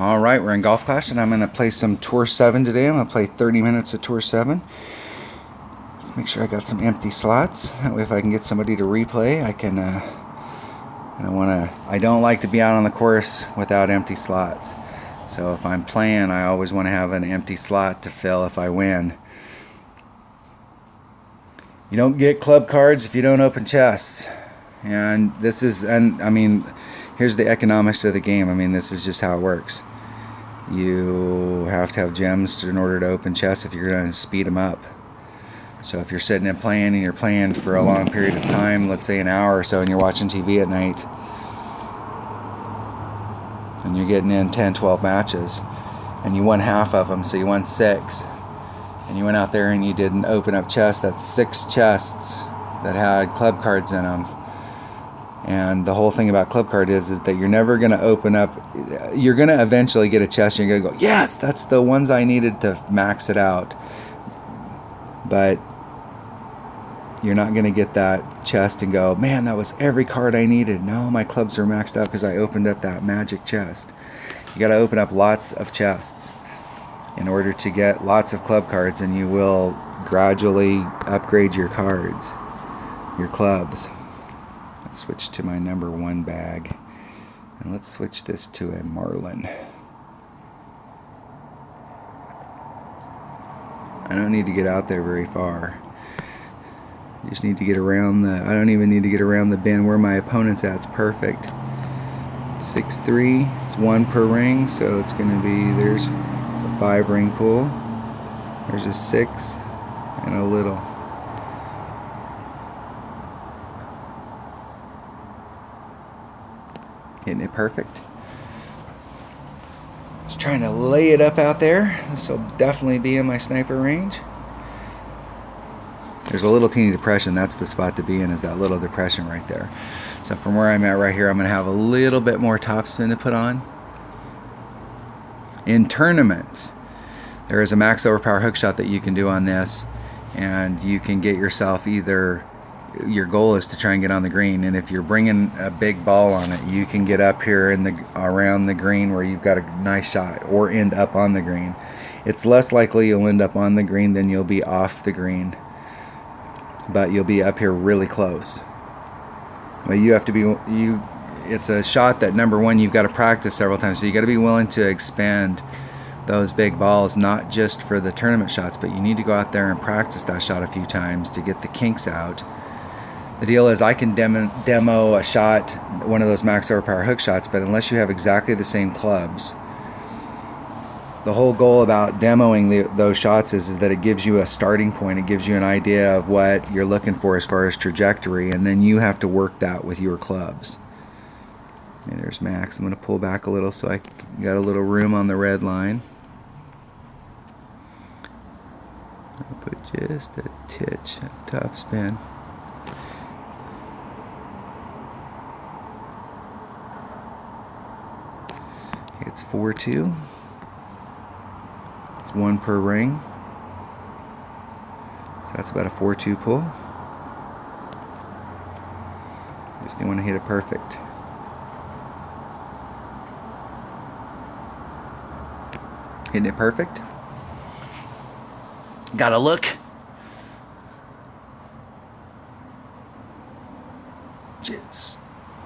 Alright, we're in golf class and I'm going to play some Tour 7 today. I'm going to play 30 minutes of Tour 7. Let's make sure I got some empty slots. That way if I can get somebody to replay, I can, I don't like to be out on the course without empty slots. So if I'm playing, I always want to have an empty slot to fill if I win. You don't get club cards if you don't open chests. And here's the economics of the game. I mean, this is just how it works. You have to have gems in order to open chests if you're going to speed them up. So if you're sitting and playing, and you're playing for a long period of time, let's say an hour or so, and you're watching TV at night, and you're getting in 10, 12 matches, and you won half of them, so you won 6, and you went out there and you didn't open up chests, that's 6 chests that had club cards in them. And the whole thing about club card is that you're never going to open up. You're going to eventually get a chest and you're going to go, yes, that's the ones I needed to max it out. But you're not going to get that chest and go, man, that was every card I needed. No, my clubs are maxed out because I opened up that magic chest. You got to open up lots of chests in order to get lots of club cards, and you will gradually upgrade your cards, your clubs. Switch to my number 1 bag, and let's switch this to a Marlin. I don't need to get out there very far. I just need to get around I don't even need to get around the bend where my opponent's at. It's perfect. 6-3, it's 1 per ring, so it's going to be, there's a 5 ring pull, there's a 6 and a little. Hitting it perfect. Just trying to lay it up out there. This will definitely be in my sniper range. There's a little teeny depression. That's the spot to be in, is that little depression right there. So from where I'm at right here, I'm going to have a little bit more topspin to put on. In tournaments, there is a max overpower hook shot that you can do on this, and you can get yourself either, your goal is to try and get on the green, and if you're bringing a big ball on it, you can get up here in around the green where you've got a nice shot, or end up on the green. It's less likely you'll end up on the green than you'll be off the green, but you'll be up here really close. But you have to be, it's a shot that, number one, you've got to practice several times, so you got to be willing to expand those big balls, not just for the tournament shots, but you need to go out there and practice that shot a few times to get the kinks out. The deal is, I can demo a shot, one of those max overpower hook shots, but unless you have exactly the same clubs, the whole goal about demoing those shots is that it gives you a starting point. It gives you an idea of what you're looking for as far as trajectory, and then you have to work that with your clubs. Okay, there's max. I'm going to pull back a little so I got a little room on the red line. I'll put just a titch of top spin. It's 4-2. It's 1 per ring. So that's about a 4-2 pull. Just want to hit it perfect. Hitting it perfect. Gotta look. Just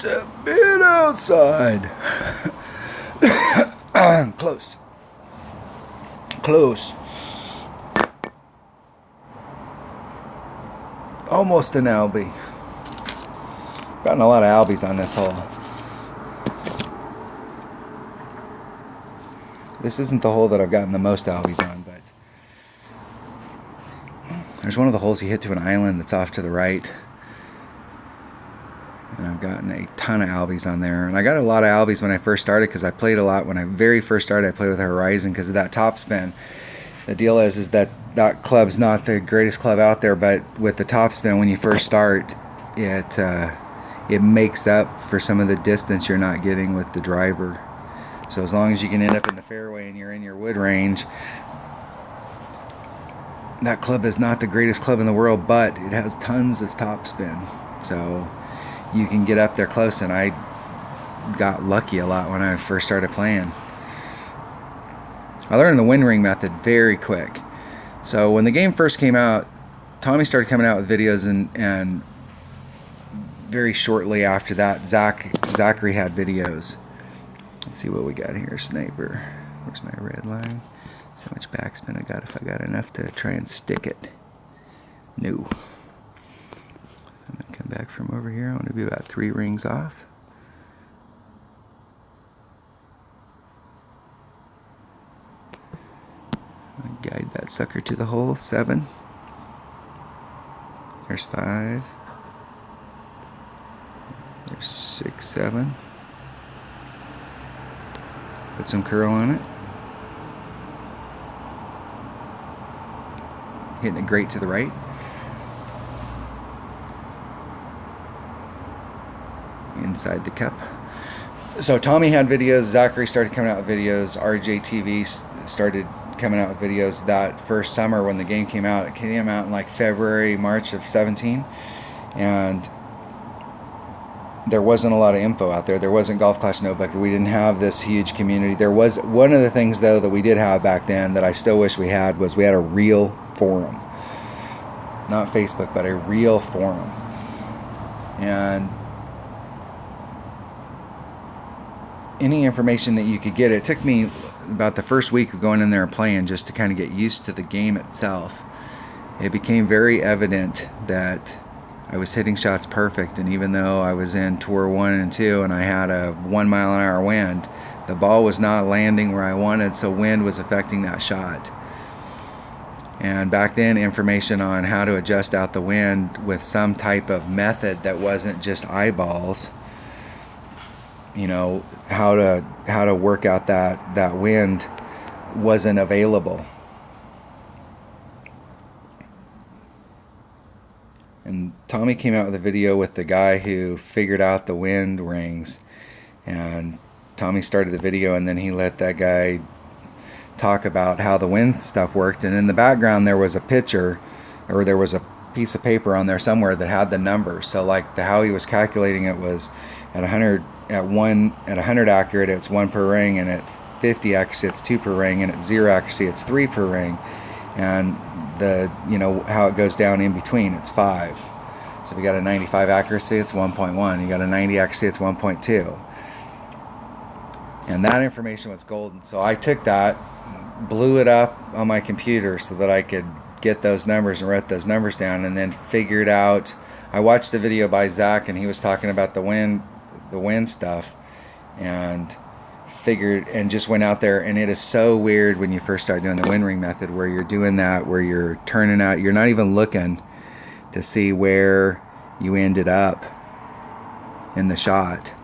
a bit outside. Close. Close. Almost an albie. Gotten a lot of albies on this hole. This isn't the hole that I've gotten the most albies on, but there's one of the holes you hit to an island that's off to the right. And I've gotten a ton of albies on there. And I got a lot of albies when I first started, because I played a lot. When I very first started, I played with a Horizon because of that top spin. The deal is that that club's not the greatest club out there, but with the top spin, when you first start, it makes up for some of the distance you're not getting with the driver. So as long as you can end up in the fairway and you're in your wood range, that club is not the greatest club in the world, but it has tons of top spin. So you can get up there close, and I got lucky a lot when I first started playing. I learned the wind ring method very quick. So when the game first came out, Tommy started coming out with videos, and very shortly after that, Zachary had videos. Let's see what we got here. Sniper. Where's my red line? See how much backspin I got, if I got enough to try and stick it. No. I'm going to come back from over here. I want to be about 3 rings off. Guide that sucker to the hole. 7. There's 5. There's 6, 7. Put some curl on it. Hitting it great to the right. Inside the cup. So Tommy had videos. Zachary started coming out with videos. RJTV started coming out with videos that first summer when the game came out. It came out in like February, March of 17, and there wasn't a lot of info out there. There wasn't Golf Clash Notebook. We didn't have this huge community. There was one of the things though that we did have back then that I still wish we had, was we had a real forum, not Facebook, but a real forum. And any information that you could get, it took me about the first week of going in there and playing just to kind of get used to the game itself. It became very evident that I was hitting shots perfect, and even though I was in Tour 1 and 2 and I had a 1 mile an hour wind, the ball was not landing where I wanted, so wind was affecting that shot. And back then, information on how to adjust out the wind with some type of method that wasn't just eyeballs, you know, how to work out that wind, wasn't available. And Tommy came out with a video with the guy who figured out the wind rings, and Tommy started the video, and then he let that guy talk about how the wind stuff worked. And in the background there was a picture, or there was a piece of paper on there somewhere that had the numbers. So like how he was calculating it was at 100 accurate it's 1 per ring, and at 50 accuracy it's 2 per ring, and at 0 accuracy it's 3 per ring, and the, you know, how it goes down in between, it's 5. So if you got a 95 accuracy, it's 1.1. You got a 90 accuracy, it's 1.2. And that information was golden. So I took that, blew it up on my computer so that I could get those numbers and write those numbers down, and then figured out, I watched a video by Zach, and he was talking about the wind stuff, and figured, and just went out there. And it is so weird when you first start doing the wind ring method, where you're doing that, where you're turning out, you're not even looking to see where you ended up in the shot.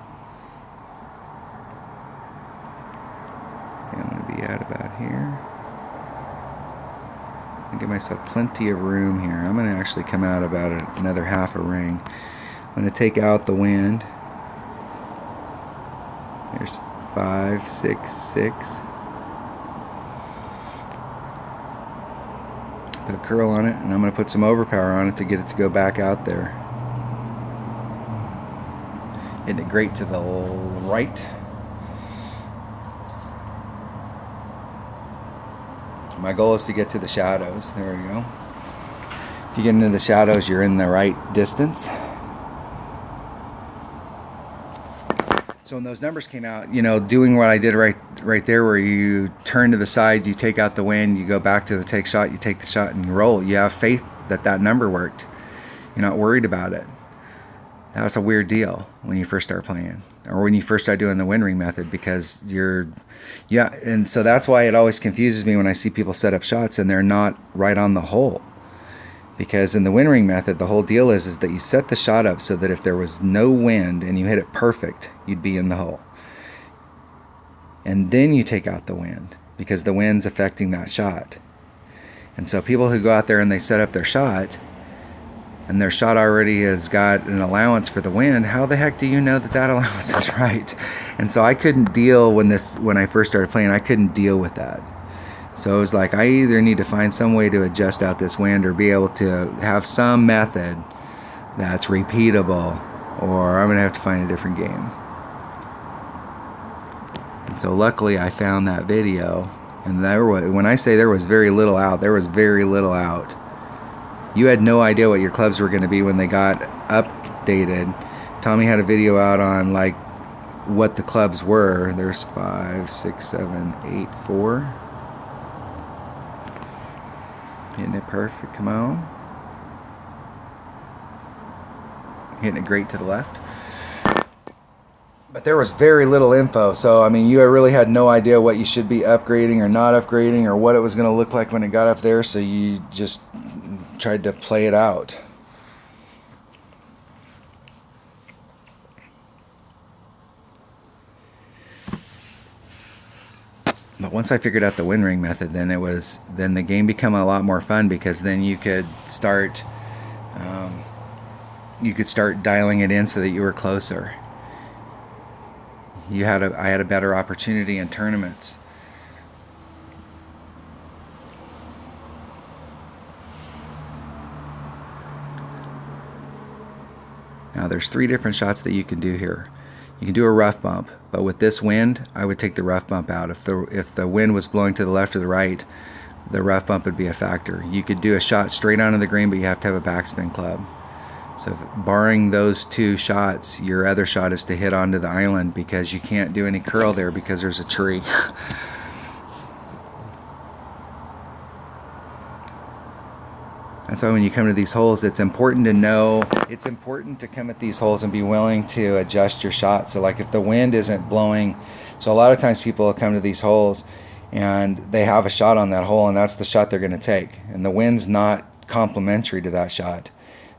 I'm going to be at about here. I give myself plenty of room here. I'm going to actually come out about another half a ring. I'm going to take out the wind. There's 5, 6, 6. Put a curl on it, and I'm going to put some overpower on it to get it to go back out there. Hitting it great to the right. My goal is to get to the shadows. There we go. If you get into the shadows, you're in the right distance. So when those numbers came out, you know, doing what I did right there, where you turn to the side, you take out the wind, you go back to the take shot, you take the shot and you roll. You have faith that number worked. You're not worried about it. That was a weird deal when you first start playing, or when you first start doing the wind ring method, because and so that's why it always confuses me when I see people set up shots and they're not right on the hole. Because in the wind ring method, the whole deal is that you set the shot up so that if there was no wind and you hit it perfect, you'd be in the hole. And then you take out the wind, because the wind's affecting that shot. And so people who go out there and they set up their shot, and their shot already has got an allowance for the wind, how the heck do you know that allowance is right? And so I couldn't deal when I first started playing, I couldn't deal with that. So it was like, I either need to find some way to adjust out this wind, or be able to have some method that's repeatable, or I'm going to have to find a different game. And so luckily I found that video And there was, when I say there was very little out, there was very little out. You had no idea what your clubs were going to be when they got updated. Tommy had a video out on like what the clubs were. There's 5, 6, 7, 8, 4. Hitting it perfect, come on. Hitting it great to the left. But there was very little info, so I mean, you really had no idea what you should be upgrading or not upgrading, or what it was going to look like when it got up there, so you just tried to play it out. But once I figured out the wind ring method, then the game became a lot more fun, because then you could start dialing it in so that you were closer. I had a better opportunity in tournaments. Now there's 3 different shots that you can do here. You can do a rough bump, but with this wind, I would take the rough bump out. If the wind was blowing to the left or the right, the rough bump would be a factor. You could do a shot straight onto the green, but you have to have a backspin club. So barring those 2 shots, your other shot is to hit onto the island, because you can't do any curl there because there's a tree. That's why when you come to these holes, it's important to come at these holes and be willing to adjust your shot. So like if the wind isn't blowing, so a lot of times people will come to these holes and they have a shot on that hole, and that's the shot they're going to take. And the wind's not complementary to that shot.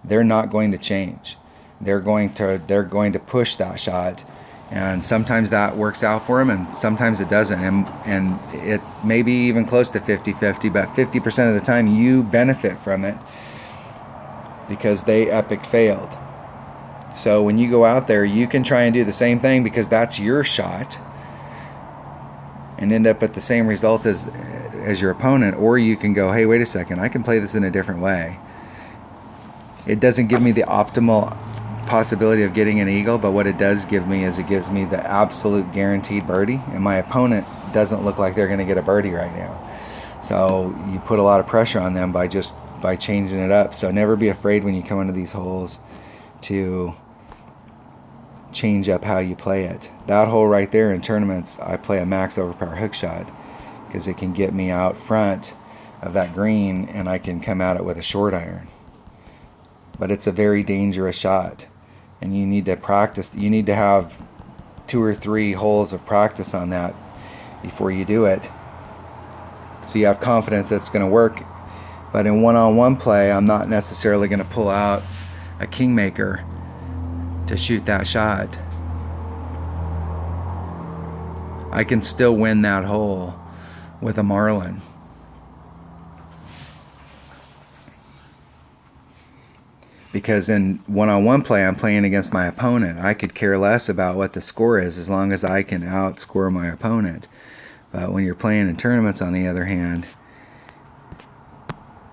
They're not going to change. They're going to push that shot, and sometimes that works out for them, and sometimes it doesn't. And it's maybe even close to 50-50, but 50% of the time you benefit from it because they epic failed. So when you go out there, you can try and do the same thing because that's your shot, and end up at the same result as your opponent, or you can go, hey, wait a second, I can play this in a different way. It doesn't give me the optimal possibility of getting an eagle, but what it does give me is it gives me the absolute guaranteed birdie, and my opponent doesn't look like they're going to get a birdie right now. So you put a lot of pressure on them by changing it up. So never be afraid when you come into these holes to change up how you play it. That hole right there in tournaments, I play a max overpower hook shot because it can get me out front of that green, and I can come at it with a short iron. But it's a very dangerous shot, and you need to practice. You need to have 2 or 3 holes of practice on that before you do it, so you have confidence that's going to work. But in one-on-one play, I'm not necessarily going to pull out a kingmaker to shoot that shot. I can still win that hole with a marlin. Because in one-on-one play, I'm playing against my opponent. I could care less about what the score is as long as I can outscore my opponent. But when you're playing in tournaments, on the other hand,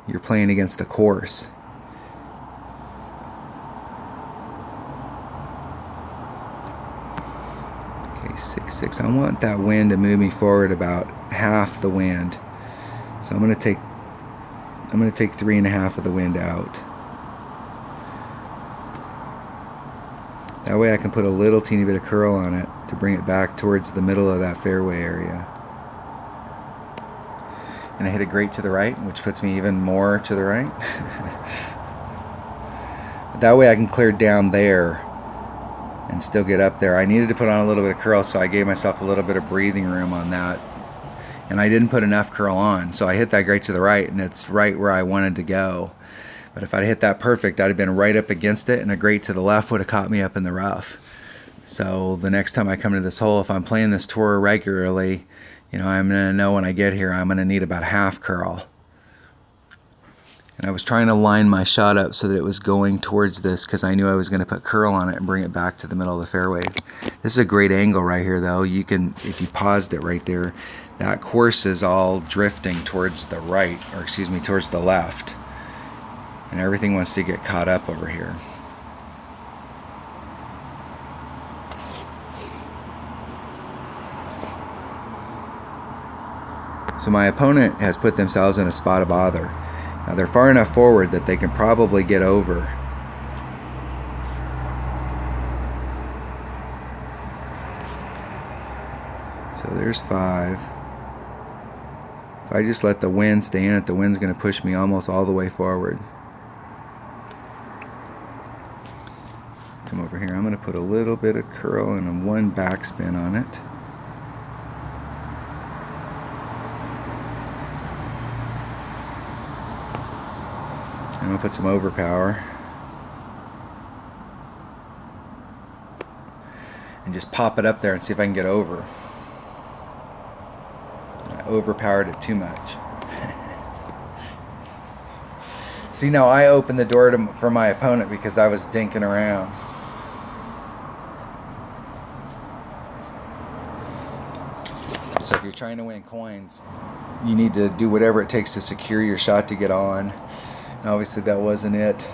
you're playing against the course. Okay, 6-6. I want that wind to move me forward about half the wind. So I'm going to take 3.5 of the wind out. That way I can put a little teeny bit of curl on it to bring it back towards the middle of that fairway area. And I hit it great to the right, which puts me even more to the right. But that way I can clear down there and still get up there. I needed to put on a little bit of curl, so I gave myself a little bit of breathing room on that. And I didn't put enough curl on, so I hit that great to the right, and it's right where I wanted to go. But if I'd hit that perfect, I'd have been right up against it, and a great to the left would have caught me up in the rough. So the next time I come to this hole, if I'm playing this tour regularly, I'm going to know when I get here I'm going to need about half curl. And I was trying to line my shot up so that it was going towards this, because I knew I was going to put curl on it and bring it back to the middle of the fairway. This is a great angle right here, though. You can, if you paused it right there, that course is all drifting towards the right, or excuse me, towards the left. And everything wants to get caught up over here. So my opponent has put themselves in a spot of bother. Now they're far enough forward that they can probably get over. So there's 5. If I just let the wind stay in it, the wind's going to push me almost all the way forward. Come over here. I'm going to put a little bit of curl and a 1 backspin on it. I'm going to put some overpower. And just pop it up there and see if I can get over. I overpowered it too much. See, now I opened the door for my opponent because I was dinking around. So if you're trying to win coins, you need to do whatever it takes to secure your shot to get on. And obviously that wasn't it.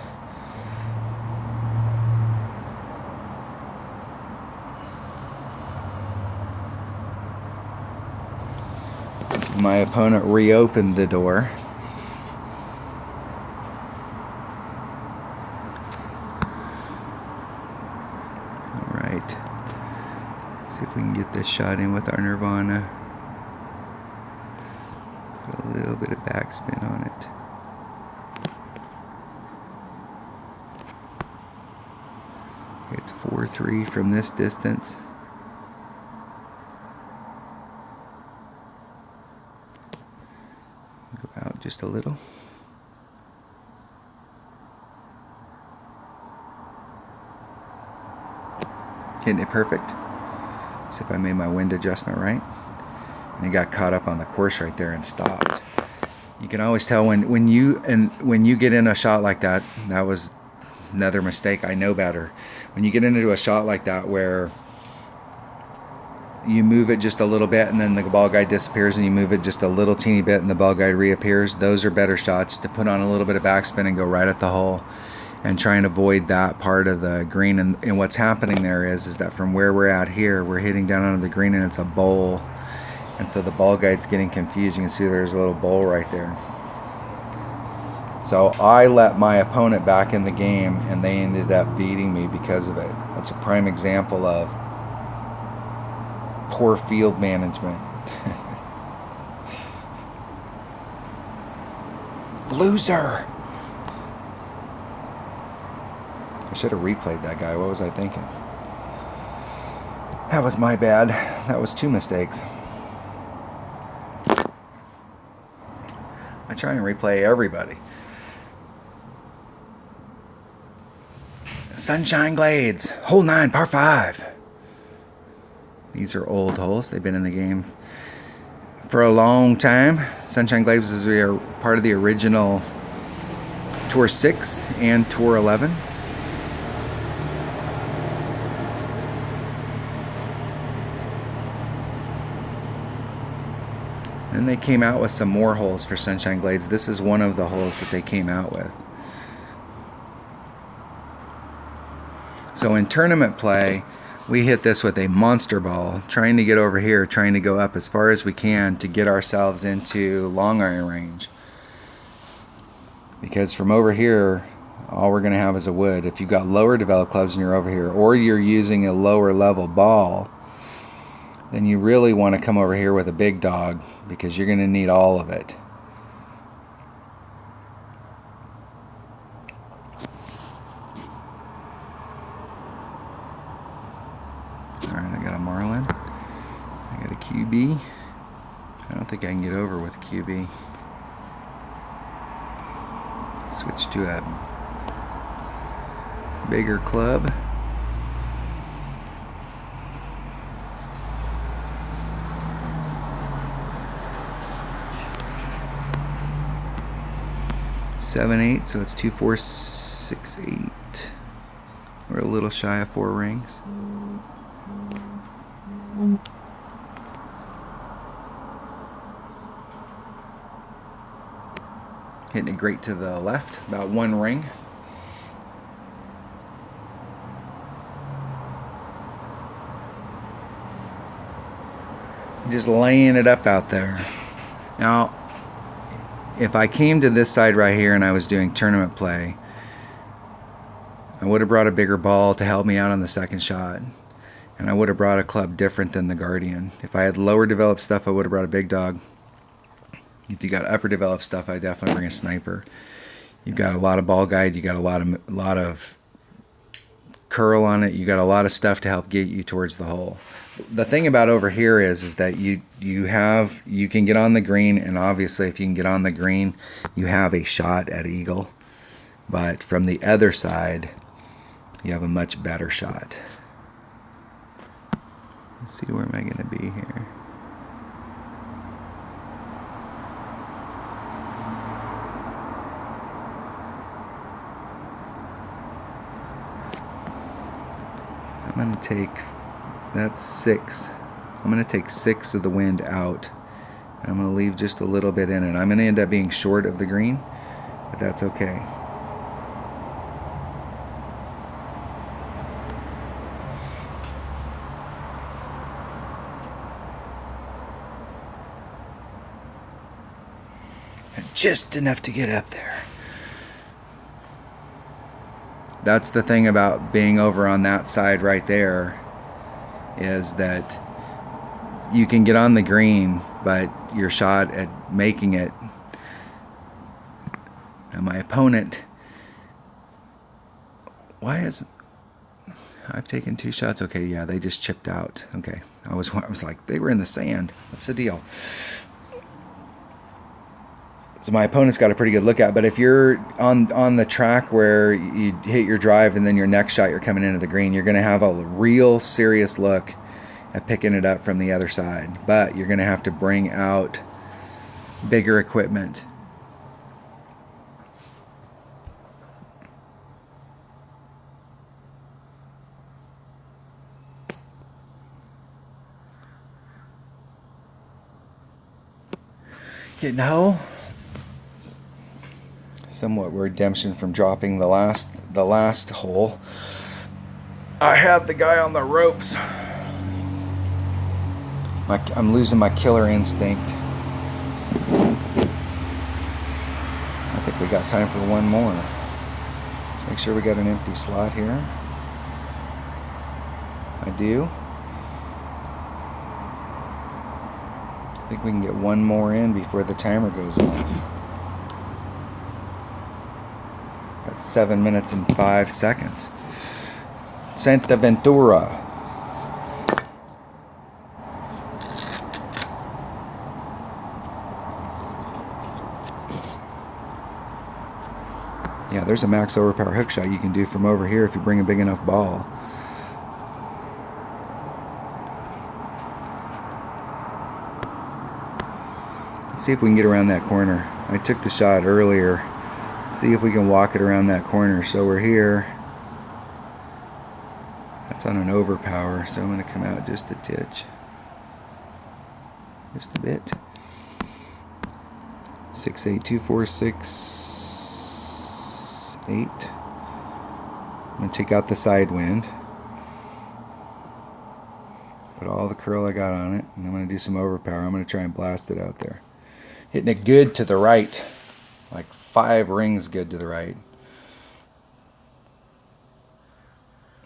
My opponent reopened the door. Alright. See if we can get this shot in with our Nirvana. Put a little bit of backspin on it. It's 4-3 from this distance. Go out just a little. Hitting it perfect. See if I made my wind adjustment right. And it got caught up on the course right there and stopped. You can always tell when you get in a shot like that. That was another mistake. I know better. When you get into a shot like that where you move it just a little bit and then the ball guide disappears, and you move it just a little teeny bit and the ball guide reappears, those are better shots to put on a little bit of backspin and go right at the hole and try and avoid that part of the green. And what's happening there is that from where we're at here, we're hitting down onto the green and it's a bowl, and so the ball guide's getting confused. You can see there's a little bowl right there. So I let my opponent back in the game and they ended up beating me because of it. That's a prime example of poor field management. Loser! I should have replayed that guy. What was I thinking? That was my bad. That was 2 mistakes. I try and replay everybody. Sunshine Glades, hole 9, par 5. These are old holes. They've been in the game for a long time. Sunshine Glades is part of the original Tour 6 and Tour 11. And they came out with some more holes for Sunshine Glades. This is one of the holes that they came out with. So in tournament play, we hit this with a monster ball, trying to get over here, trying to go up as far as we can to get ourselves into long iron range. Because from over here, all we're going to have is a wood. If you've got lower developed clubs and you're over here, or you're using a lower level ball, then you really want to come over here with a big dog, because you're going to need all of it. Alright, I got a Marlin. I got a QB. I don't think I can get over with a QB. Switch to a bigger club. Seven, 8, so it's 2, 4, 6, 8. We're a little shy of 4 rings. Hitting it great to the left, about 1 ring. Just laying it up out there. Now, if I came to this side right here and I was doing tournament play, I would have brought a bigger ball to help me out on the second shot. And I would have brought a club different than the Guardian. If I had lower developed stuff, I would have brought a big dog. If you got upper developed stuff, I definitely bring a sniper. You've got a lot of ball guide. You got a lot of curl on it. You got a lot of stuff to help get you towards the hole. The thing about over here is that you can get on the green, and obviously if you can get on the green, you have a shot at eagle. But from the other side, you have a much better shot. Let's see, where am I going to be here? I'm going to take, that's 6. I'm going to take 6 of the wind out. I'm going to leave just a little bit in it. I'm going to end up being short of the green, but that's okay. Just enough to get up there. That's the thing about being over on that side right there, is that you can get on the green, but your shot at making it, and my opponent, I've taken 2 shots. Okay, yeah, they just chipped out. Okay, I was like, they were in the sand. What's the deal? So my opponent's got a pretty good look at, but if you're on the track where you hit your drive and then your next shot you're coming into the green, you're going to have a real serious look at picking it up from the other side. But you're going to have to bring out bigger equipment. You know, somewhat redemption from dropping the last hole. I had the guy on the ropes. I'm losing my killer instinct. I think we got time for one more. Let's make sure we got an empty slot here. I do. I think we can get one more in before the timer goes off. Got 7 minutes and 5 seconds. Santa Ventura. Yeah, there's a max overpower hook shot you can do from over here if you bring a big enough ball. Let's see if we can get around that corner. I took the shot earlier. Let's see if we can walk it around that corner. So we're here. That's on an overpower, so I'm going to come out just a titch. Just a bit. 68246. 8. I'm going to take out the side wind. Put all the curl I got on it, and I'm going to do some overpower. I'm going to try and blast it out there. Hitting it good to the right. Like 5 rings good to the right.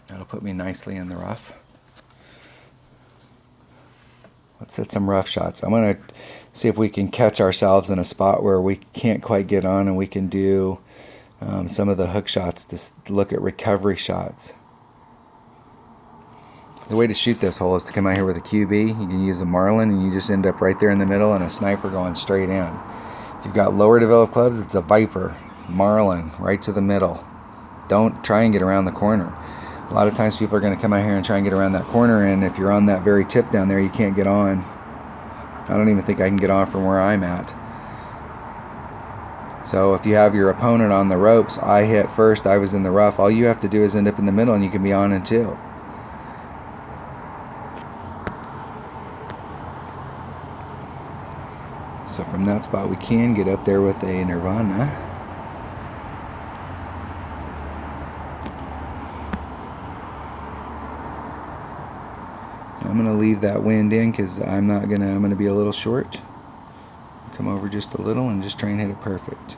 That'll put me nicely in the rough. Let's hit some rough shots. I'm going to see if we can catch ourselves in a spot where we can't quite get on, and we can do some of the hook shots to look at recovery shots. The way to shoot this hole is to come out here with a QB. You can use a Marlin, and you just end up right there in the middle, and a sniper going straight in. If you've got lower developed clubs, it's a Viper, Marlin, right to the middle. Don't try and get around the corner. A lot of times people are going to come out here and try and get around that corner, and if you're on that very tip down there, you can't get on. I don't even think I can get on from where I'm at. So if you have your opponent on the ropes, I hit first, I was in the rough, all you have to do is end up in the middle, and you can be on in 2. So from that spot, we can get up there with a Nirvana. I'm going to leave that wind in because I'm going to be a little short. Come over just a little and just try and hit it perfect.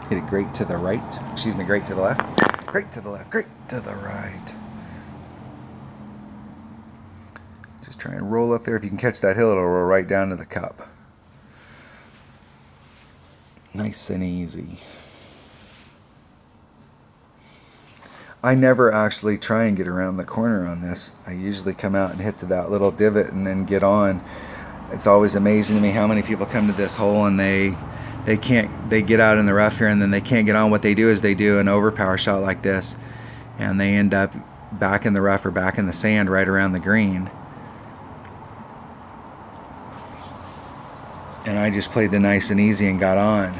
Hit it great to the right. Excuse me, great to the left. Great to the left. Great to the right. Just try and roll up there. If you can catch that hill, it'll roll right down to the cup. Nice and easy. I never actually try and get around the corner on this. I usually come out and hit to that little divot and then get on. It's always amazing to me how many people come to this hole and they get out in the rough here and then they can't get on. What they do is they do an overpower shot like this and they end up back in the rough or back in the sand right around the green. And I just played the nice and easy and got on.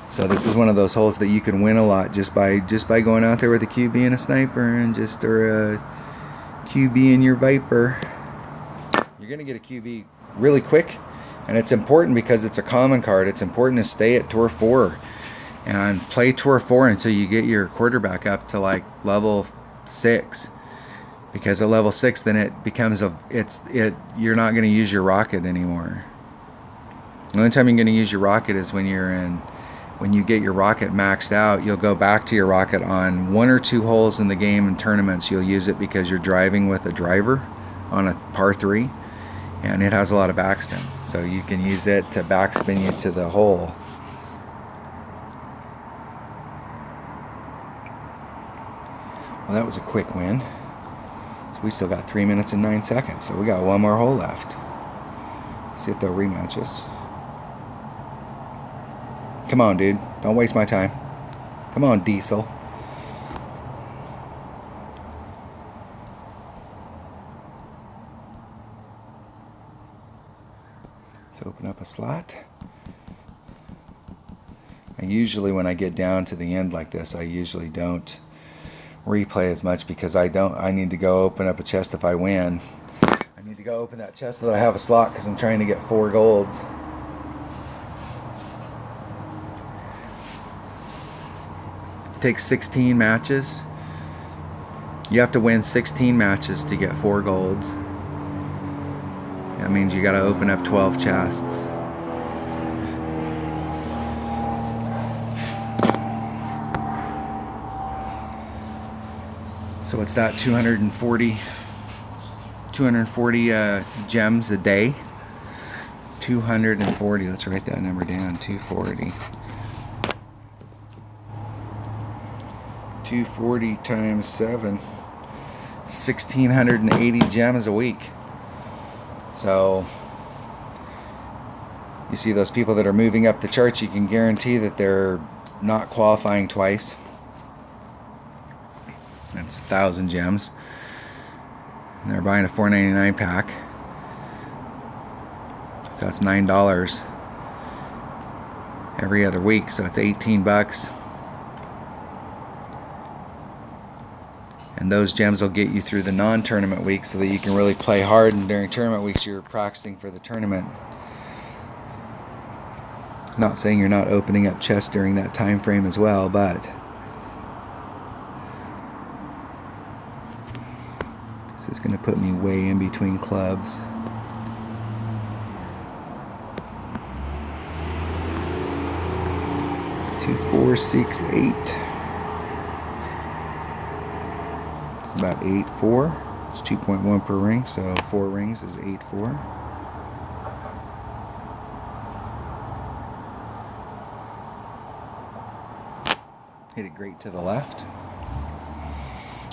So this is one of those holes that you can win a lot just by going out there with a QB and a sniper and or a QB and your Viper. You're gonna get a QB really quick, and it's important because it's a common card. It's important to stay at Tour 4 and play Tour 4 until you get your quarterback up to like level 6. Because at level 6, then it becomes you're not gonna use your rocket anymore. The only time you're gonna use your rocket is when you get your rocket maxed out. You'll go back to your rocket on 1 or 2 holes in the game and tournaments. You'll use it because you're driving with a driver on a par 3 and it has a lot of backspin. So you can use it to backspin you to the hole. Well, that was a quick win. So we still got 3 minutes and 9 seconds. So we got one more hole left. Let's see if they'll rematch us. Come on, dude. Don't waste my time. Come on, Diesel. Let's open up a slot. And usually when I get down to the end like this, I usually don't replay as much because I need to go open up a chest if I win. I need to go open that chest so that I have a slot because I'm trying to get 4 golds. It takes 16 matches. You have to win 16 matches to get 4 golds. That means you got to open up 12 chests. So it's that 240 gems a day. 240. Let's write that number down. 240. 240 times 7, 1,680 gems a week. So you see those people that are moving up the charts, you can guarantee that they're not qualifying twice. That's 1,000 gems. And they're buying a $4.99 pack. So that's $9 every other week. So it's 18 bucks. And those gems will get you through the non-tournament weeks so that you can really play hard, and during tournament weeks you're practicing for the tournament. Not saying you're not opening up chests during that time frame as well, but this is going to put me way in between clubs. Two, 4, 6, 8. About 8-4. It's 2.1 per ring, so 4 rings is 8-4. Hit it great to the left,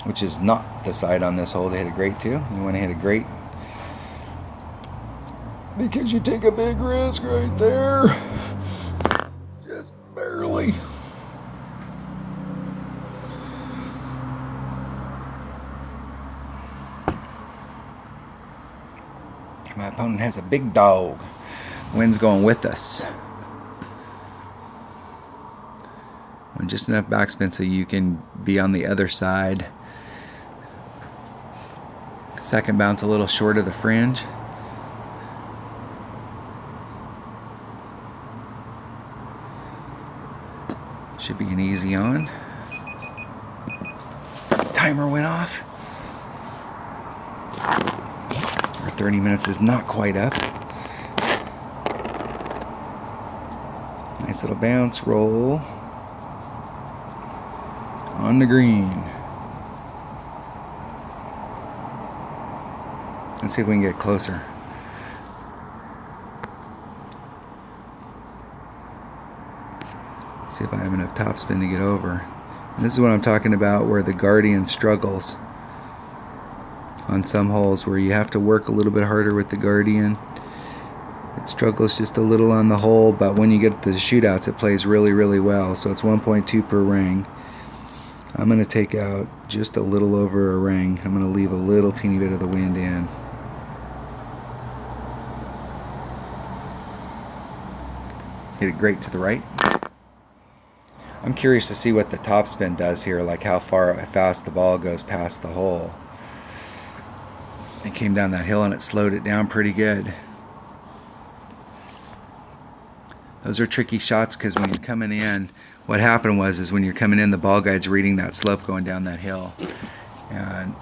which is not the side on this hole to hit it great to. You want to hit it great because you take a big risk right there. Just barely. My opponent has a big dog. Wind's going with us. And just enough backspin so you can be on the other side. Second bounce a little short of the fringe. Should be an easy on. Timer went off. Our 30 minutes is not quite up. Nice little bounce roll on the green. Let's see if we can get closer. See if I have enough topspin to get over. And this is what I'm talking about, where the Guardian struggles on some holes, where you have to work a little bit harder with the Guardian. It struggles just a little on the hole, but when you get to the shootouts, it plays really, really well. So it's 1.2 per ring. I'm going to take out just a little over a ring. I'm going to leave a little teeny bit of the wind in. Hit it great to the right. I'm curious to see what the topspin does here, like how fast the ball goes past the hole. It came down that hill and it slowed it down pretty good. Those are tricky shots because when you're coming in, what happened was when you're coming in, the ball guide's reading that slope going down that hill. And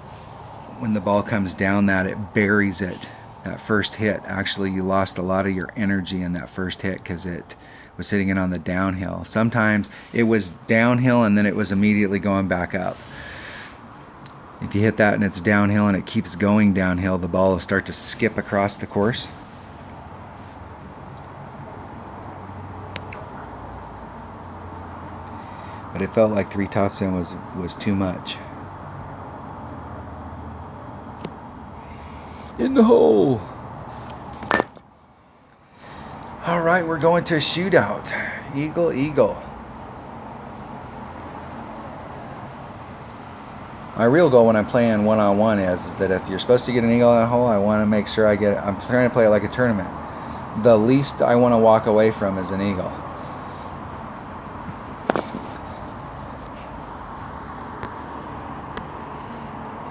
when the ball comes down that, it buries it. That first hit, actually you lost a lot of your energy in that first hit because it was hitting it on the downhill. Sometimes it was downhill and then it was immediately going back up. If you hit that and it's downhill and it keeps going downhill, the ball will start to skip across the course. But it felt like 3 topspin was too much. In the hole. All right, we're going to a shootout. Eagle, eagle. My real goal when I'm playing one-on-one is that if you're supposed to get an eagle on that hole, I want to make sure I get it. I'm trying to play it like a tournament. The least I want to walk away from is an eagle.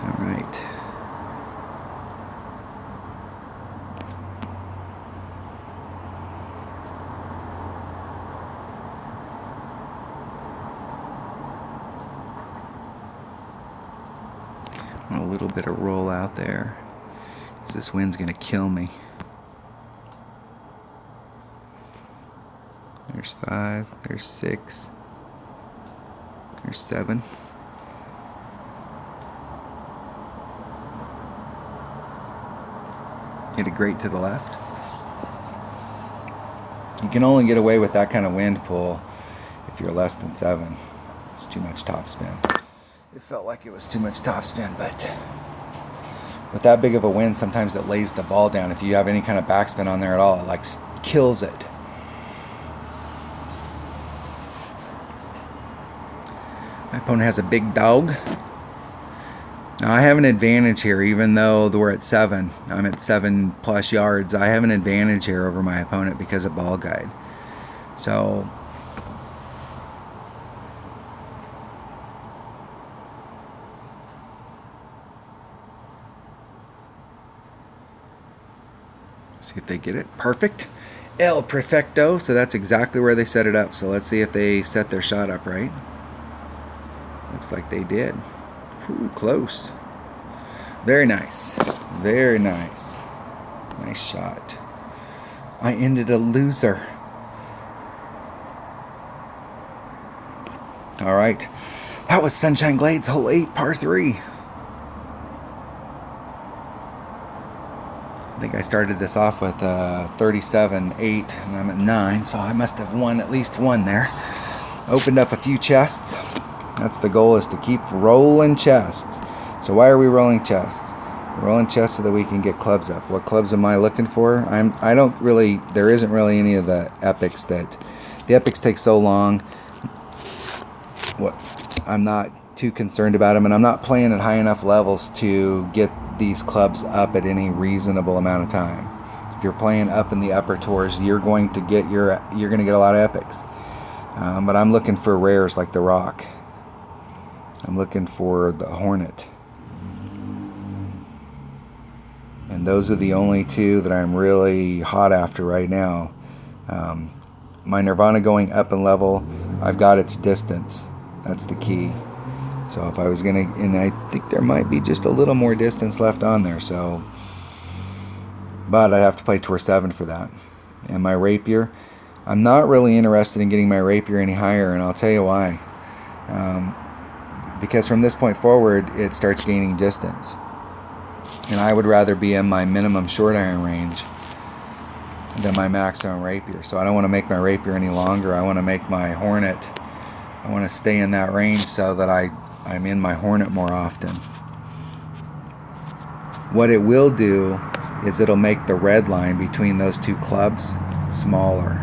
All right. A little bit of roll out there, because this wind's going to kill me. There's 5, there's 6, there's 7. Hit it great to the left. You can only get away with that kind of wind pull if you're less than 7. It's too much topspin. It felt like it was too much topspin, but with that big of a wind, sometimes it lays the ball down. If you have any kind of backspin on there at all, it like kills it. My opponent has a big dog. Now I have an advantage here, even though we're at 7. I'm at 7+ yards. I have an advantage here over my opponent because of ball guide. So see if they get it. Perfect. El Perfecto. So that's exactly where they set it up. So let's see if they set their shot up right. Looks like they did. Ooh, close. Very nice. Very nice. Nice shot. I ended a loser. All right. That was Sunshine Glades, hole 8, par 3. I think I started this off with 37, 8, and I'm at 9, so I must have won at least one there. Opened up a few chests. That's the goal, is to keep rolling chests. So why are we rolling chests? We're rolling chests so that we can get clubs up. What clubs am I looking for? There isn't really any of the epics that, the epics take so long. I'm not too concerned about them, and I'm not playing at high enough levels to get these clubs up at any reasonable amount of time. If you're playing up in the upper tours, you're going to get a lot of epics. But I'm looking for rares like the Rock. I'm looking for the Hornet. And those are the only two that I'm really hot after right now. My Nirvana going up in level, I've got its distance. That's the key. So if I was gonna, and I think there might be just a little more distance left on there, so, but I'd have to play Tour 7 for that. And my rapier, I'm not really interested in getting my rapier any higher, and I'll tell you why. Because from this point forward, it starts gaining distance. And I would rather be in my minimum short iron range than my maximum rapier. So I don't want to make my rapier any longer. I want to make my Hornet, I want to stay in that range so that I'm in my Hornet more often. What it will do is it'll make the red line between those two clubs smaller.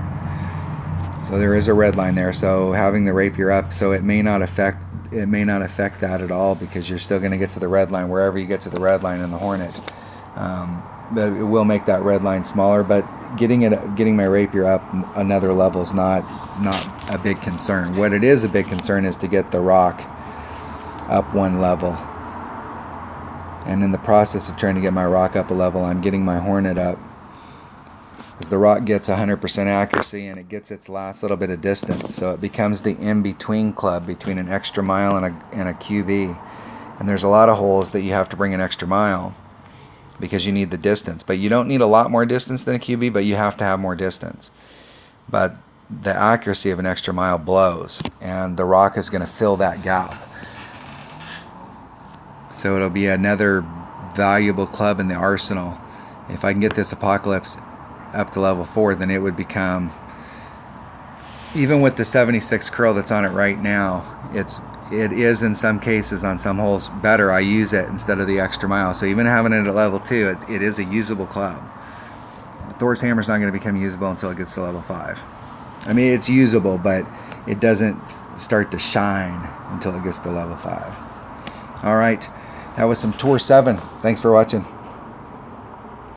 So there is a red line there, so having the rapier up, so it may not affect that at all, because you're still going to get to the red line wherever you get to the red line in the Hornet. But it will make that red line smaller. But getting my rapier up another level is not a big concern. What it is a big concern is to get the rock up one level. And in the process of trying to get my rock up a level, I'm getting my Hornet up. As the rock gets 100% accuracy and it gets its last little bit of distance, so it becomes the in-between club between an extra mile and a QB. And there's a lot of holes that you have to bring an extra mile because you need the distance. But you don't need a lot more distance than a QB, but you have to have more distance. But the accuracy of an extra mile blows, and the rock is going to fill that gap. So it'll be another valuable club in the arsenal. If I can get this Apocalypse up to level 4, then it would become, even with the 76 curl that's on it right now, it is in some cases on some holes better. I use it instead of the extra mile. So even having it at level 2, it is a usable club. Thor's hammer is not going to become usable until it gets to level 5. I mean, it's usable, but it doesn't start to shine until it gets to level 5. All right, that was some Tour 7. Thanks for watching.